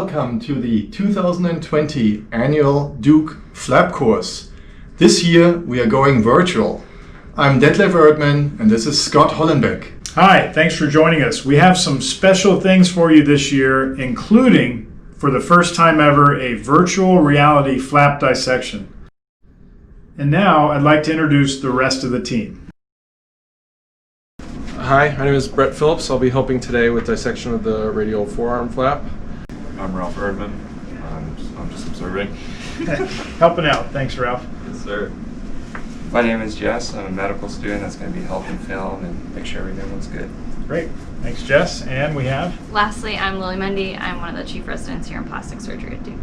welcome to the 2020 annual Duke Flap course. This year we are going virtual. I'm Detlef Erdmann and this is Scott Hollenbeck. Hi, thanks for joining us. We have some special things for you this year, including, for the first time ever, a virtual reality flap dissection. And now I'd like to introduce the rest of the team. Hi, my name is Brett Phillips. I'll be helping today with dissection of the radial forearm flap. I'm Ralph Erdman. I'm just observing. Helping out. Thanks, Ralph. Yes, sir. My name is Jess. I'm a medical student that's going to be helping film and make sure everything looks good. Great. Thanks, Jess. And we have? Lastly, I'm Lily Mundy. I'm one of the chief residents here in plastic surgery at Duke.